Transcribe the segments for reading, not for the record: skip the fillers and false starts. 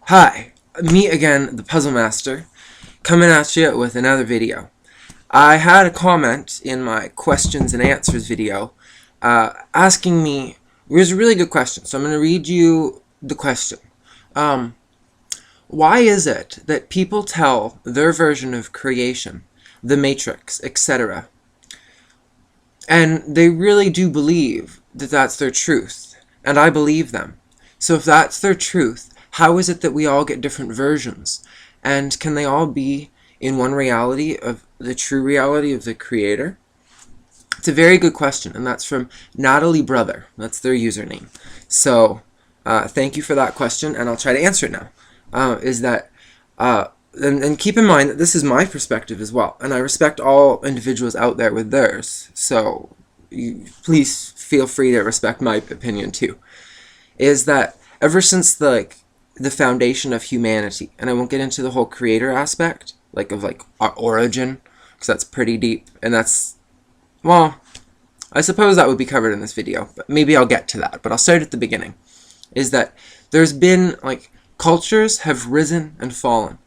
Hi, me again, the Puzzle Master, coming at you with another video. I had a comment in my questions and answers video asking me, it was a really good question, so I'm going to read you the question. Why is it that people tell their version of creation, the Matrix, etc., and they really do believe that that's their truth, and I believe them. So if that's their truth, how is it that we all get different versions? And can they all be in one reality of the true reality of the Creator? It's a very good question, and that's from Natalie Brother. That's their username. So thank you for that question, and I'll try to answer it now. And keep in mind that this is my perspective as well, and I respect all individuals out there with theirs, so please feel free to respect my opinion too, is that ever since the foundation of humanity, and I won't get into the whole creator aspect, of our origin, because that's pretty deep, and that's, well, I suppose that would be covered in this video, but maybe I'll get to that, but I'll start at the beginning, is that there's been, cultures have risen and fallen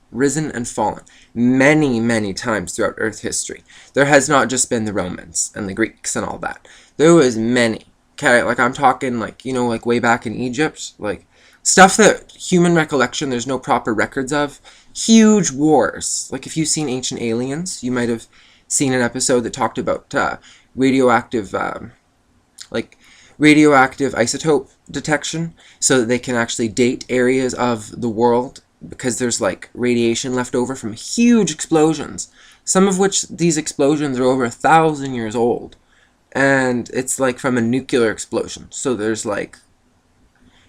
many, many times throughout Earth history. There has not just been the Romans and the Greeks and all that. There was many. Okay, I'm talking, way back in Egypt, stuff that human recollection, there's no proper records of. Huge wars. If you've seen Ancient Aliens, you might have seen an episode that talked about radioactive isotope detection, so that they can actually date areas of the world, because there's radiation left over from huge explosions, some of which these explosions are over 1,000 years old, and it's from a nuclear explosion. So there's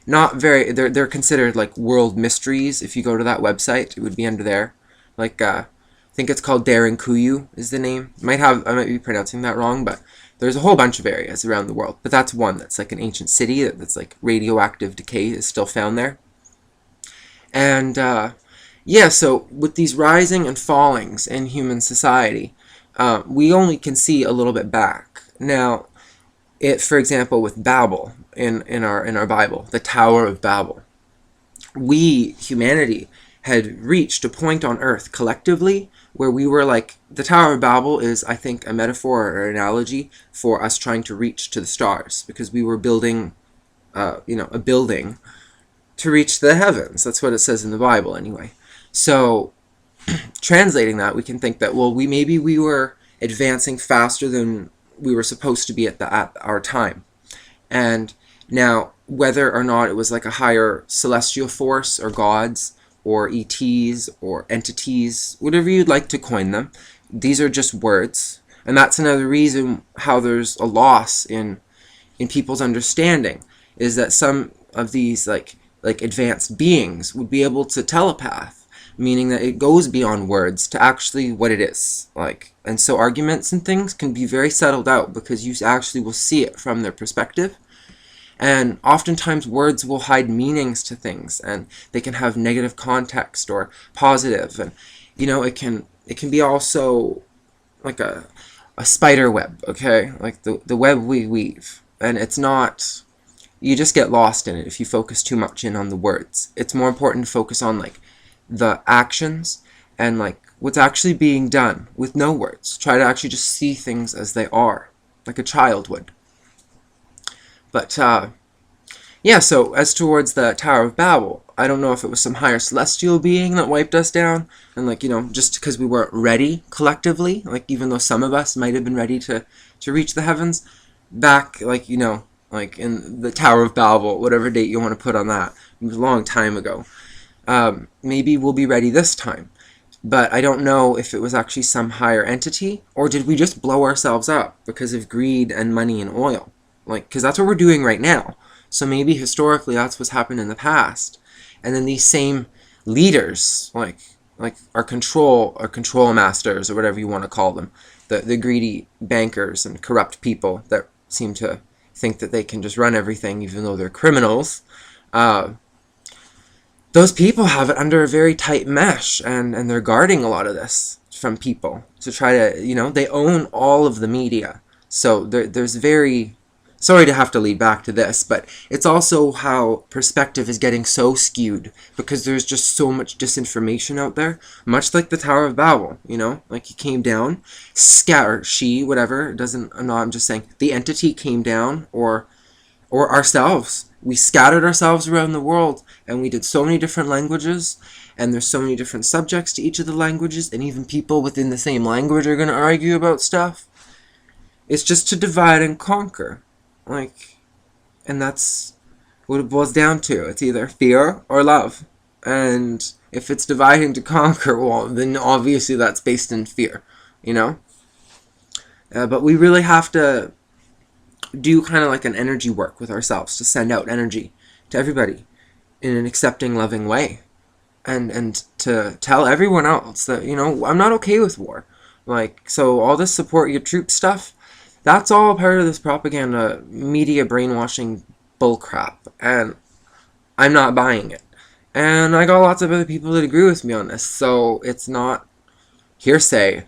not very, they're considered world mysteries. If you go to that website, it would be under there. I think it's called Kuyu is the name. I might be pronouncing that wrong, but there's a whole bunch of areas around the world, but that's one that's an ancient city that's radioactive decay is still found there. And yeah, so with these rising and fallings in human society, we only can see a little bit back. Now, for example, with Babel in our Bible, the Tower of Babel, humanity, had reached a point on Earth collectively where we were the Tower of Babel is, I think, a metaphor or an analogy for us trying to reach to the stars, because we were building, a building to reach the heavens. That's what it says in the Bible anyway. So translating that, we can think that, well, maybe we were advancing faster than we were supposed to be at our time. And now, whether or not it was a higher celestial force or gods or ETs or entities, whatever you'd like to coin them, these are just words. And that's another reason how there's a loss in people's understanding, is that some of these advanced beings would be able to telepath, meaning that it goes beyond words to actually what it is. And so arguments and things can be very settled out because you actually will see it from their perspective. And oftentimes words will hide meanings to things, and they can have negative context or positive, and it can be also a spider web, okay? The web we weave, and it's not, you just get lost in it if you focus too much in on the words. It's more important to focus on the actions and what's actually being done with no words. Try to actually just see things as they are, like a child would. But yeah, so as towards the Tower of Babel, I don't know if it was some higher celestial being that wiped us down, and just because we weren't ready collectively, even though some of us might have been ready to reach the heavens, back, in the Tower of Babel, whatever date you want to put on that, it was a long time ago. Maybe we'll be ready this time, but I don't know if it was actually some higher entity, or did we just blow ourselves up because of greed and money and oil? Because that's what we're doing right now. So maybe historically that's what's happened in the past. And then these same leaders, our control masters, or whatever you want to call them, the greedy bankers and corrupt people that seem to think that they can just run everything even though they're criminals, those people have it under a very tight mesh, and they're guarding a lot of this from people to try to, they own all of the media. So there's very sorry to have to lead back to this, but it's also how perspective is getting so skewed because there's just so much disinformation out there, much like the Tower of Babel, you know, like he came down, whatever, I'm just saying, the entity came down, or ourselves. We scattered ourselves around the world, and we did so many different languages, and there's so many different subjects to each of the languages, and even people within the same language are going to argue about stuff. It's just to divide and conquer. Like, and that's what it boils down to. It's either fear or love. And if it's dividing to conquer, well, then obviously that's based in fear, you know? But we really have to do kind of like an energy work with ourselves to send out energy to everybody in an accepting, loving way. And to tell everyone else that, you know, I'm not okay with war. Like, so all this support your troops stuff, that's all part of this propaganda, media brainwashing bullcrap. And I'm not buying it. And I got lots of other people that agree with me on this. So it's not hearsay.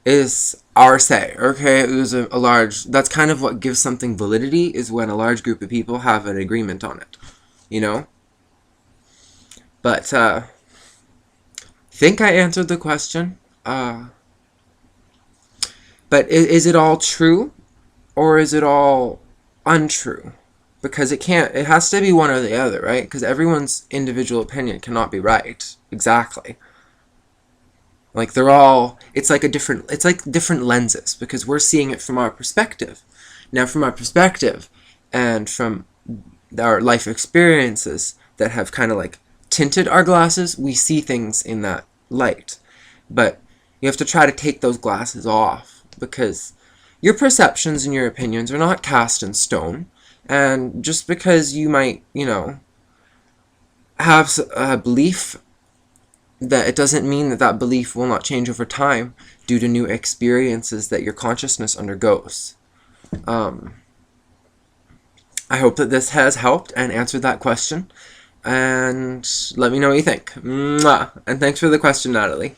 Is our say, okay? It was a large, that's kind of what gives something validity, is when a large group of people have an agreement on it, you know? But, think I answered the question. But is it all true, or is it all untrue? Because it has to be one or the other, right? Because everyone's individual opinion cannot be right, exactly. Like, it's like different lenses, because we're seeing it from our perspective. Now, from our perspective, and from our life experiences that have kind of like tinted our glasses, we see things in that light. But you have to try to take those glasses off, because your perceptions and your opinions are not cast in stone. And just because you might, you know, have a belief, that it doesn't mean that that belief will not change over time due to new experiences that your consciousness undergoes. I hope that this has helped and answered that question. And let me know what you think. Mwah! And thanks for the question, Natalie.